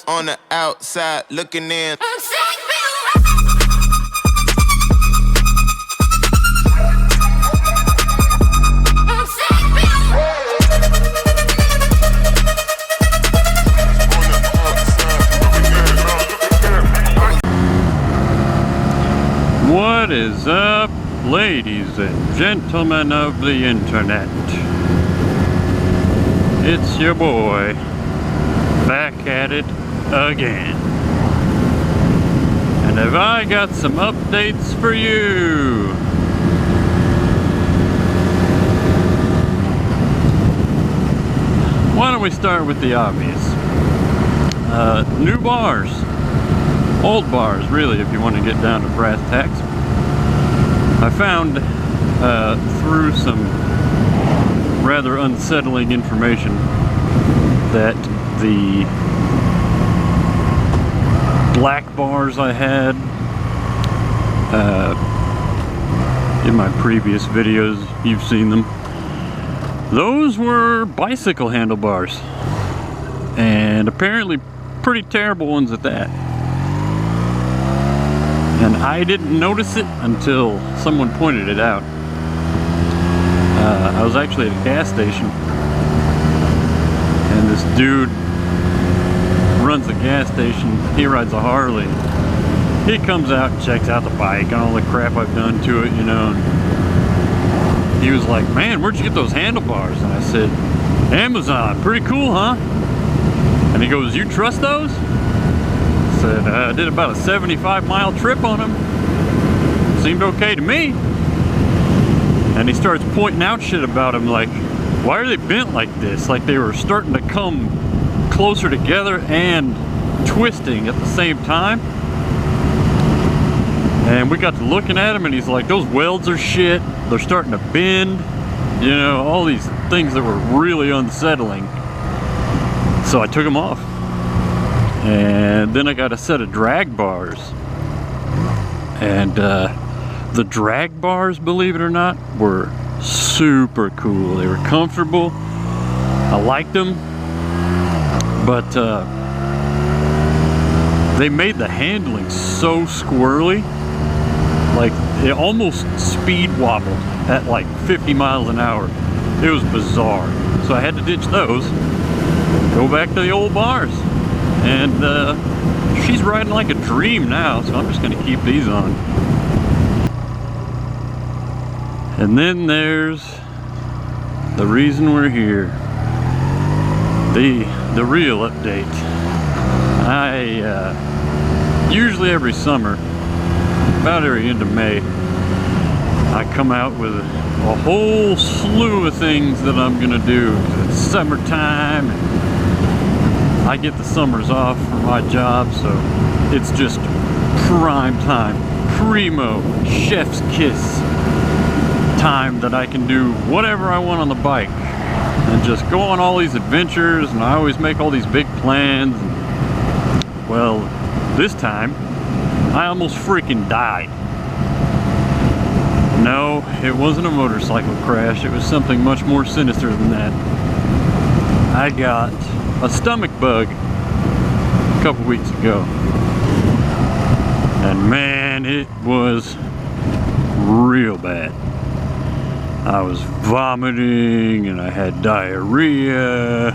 on the outside looking in. What is up, ladies and gentlemen of the internet? It's your boy, back at it again. And have I got some updates for you? Why don't we start with the obvious? New bars. Old bars, really, if you want to get down to brass tacks. I found through some rather unsettling information that the black bars I had in my previous videos, you've seen them, those were bicycle handlebars, and apparently pretty terrible ones at that. And I didn't notice it until someone pointed it out. I was actually at a gas station, and this dude runs a gas station. He rides a Harley. He comes out and checks out the bike and all the crap I've done to it, you know. And he was like, "Man, where'd you get those handlebars?" And I said, "Amazon. Pretty cool, huh?" And he goes, "You trust those?" I said, I did about a 75-mile trip on them. Seemed okay to me. And he starts pointing out shit about them, like, why are they bent like this? Like they were starting to come closer together and twisting at the same time. And we got to looking at him, and he's like, those welds are shit. They're starting to bend. You know, all these things that were really unsettling. So I took them off. And then I got a set of drag bars. And the drag bars, believe it or not, were super cool. They were comfortable. I liked them. But they made the handling so squirrely. Like, it almost speed wobbled at like 50 miles an hour. It was bizarre. So I had to ditch those. Go back to the old bars. And she's riding like a dream now, so I'm just going to keep these on. And then there's the reason we're here. The real update. I usually every summer, about every end of May, I come out with a whole slew of things that I'm going to do. It's summertime. I get the summers off for my job, so it's just prime time, primo, chef's kiss time that I can do whatever I want on the bike and just go on all these adventures. And I always make all these big plans. And, well, this time I almost freaking died. No, it wasn't a motorcycle crash. It was something much more sinister than that. I got a stomach bug a couple weeks ago, and man, it was real bad. I was vomiting and I had diarrhea,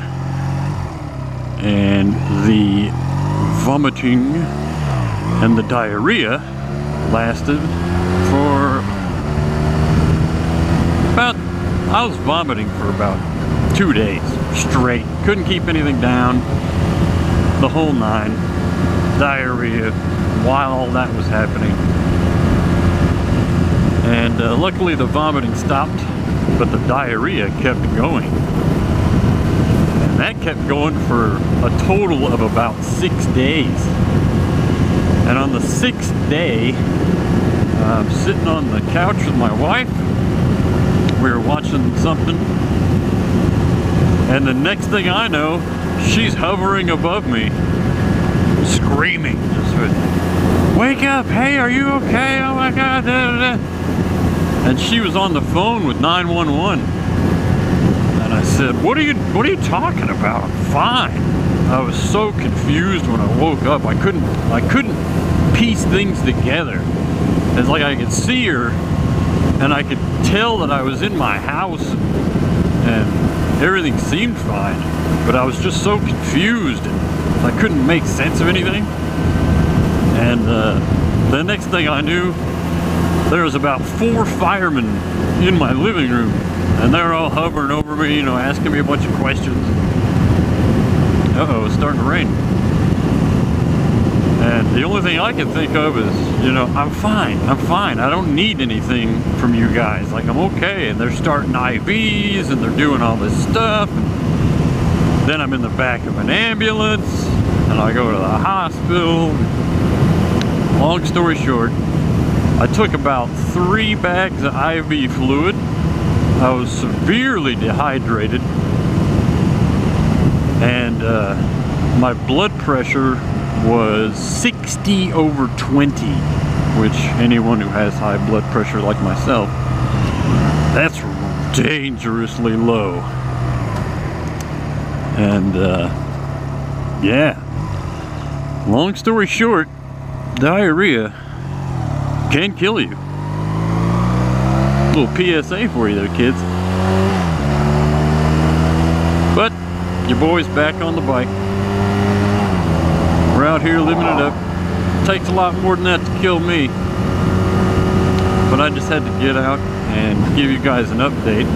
and the vomiting and the diarrhea lasted for about, I was vomiting for about 2 days straight. Couldn't keep anything down. The whole nine. Diarrhea while all that was happening. And luckily the vomiting stopped, but the diarrhea kept going. And that kept going for a total of about 6 days. And on the 6th day, I'm sitting on the couch with my wife. We were watching something. And the next thing I know, she's hovering above me, screaming, just wake up, hey, are you okay? Oh my God, da, da, da. And she was on the phone with 911. And I said, what are you talking about? I'm fine. I was so confused when I woke up. I couldn't piece things together. It's like I could see her and I could tell that I was in my house and everything seemed fine, but I was just so confused and I couldn't make sense of anything. And the next thing I knew, there was about 4 firemen in my living room, and they're all hovering over me, you know, asking me a bunch of questions. Uh-oh, it's starting to rain. And the only thing I can think of is, you know, I'm fine. I don't need anything from you guys. Like, I'm okay. And they're starting IVs and they're doing all this stuff. And then I'm in the back of an ambulance and I go to the hospital. Long story short, I took about 3 bags of IV fluid. I was severely dehydrated. And my blood pressure was 60/20, which anyone who has high blood pressure like myself, that's dangerously low. And yeah, long story short, diarrhea can kill you. Little PSA for you there, kids. But your boy's back on the bike. We're out here living it up. Takes a lot more than that to kill me. But I just had to get out and give you guys an update.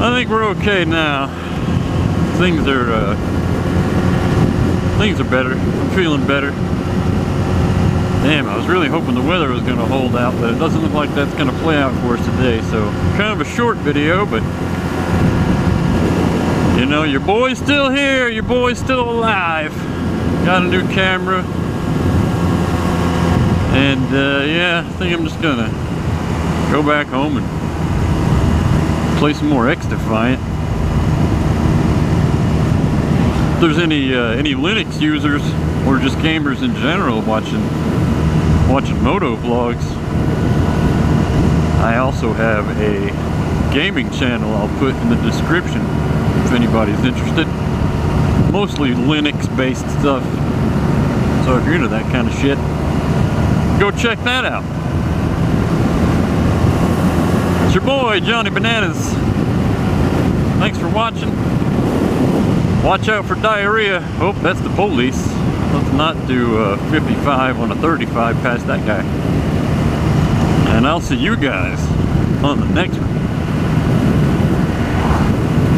I think we're okay now. Things are better. I'm feeling better. Damn, I was really hoping the weather was going to hold out, but it doesn't look like that's going to play out for us today. So, kind of a short video, but you know, your boy's still here. Your boy's still alive. Got a new camera. And yeah, I think I'm just gonna go back home and play some more X-Defiant. If there's any Linux users or just gamers in general watching Moto vlogs, I also have a gaming channel I'll put in the description if anybody's interested. Mostly Linux based stuff, so if you're into that kind of shit, go check that out. It's your boy Johnny Bananas. Thanks for watching. Watch out for diarrhea. Oh, that's the police. Let's not do 55 on a 35 past that guy. And I'll see you guys on the next one.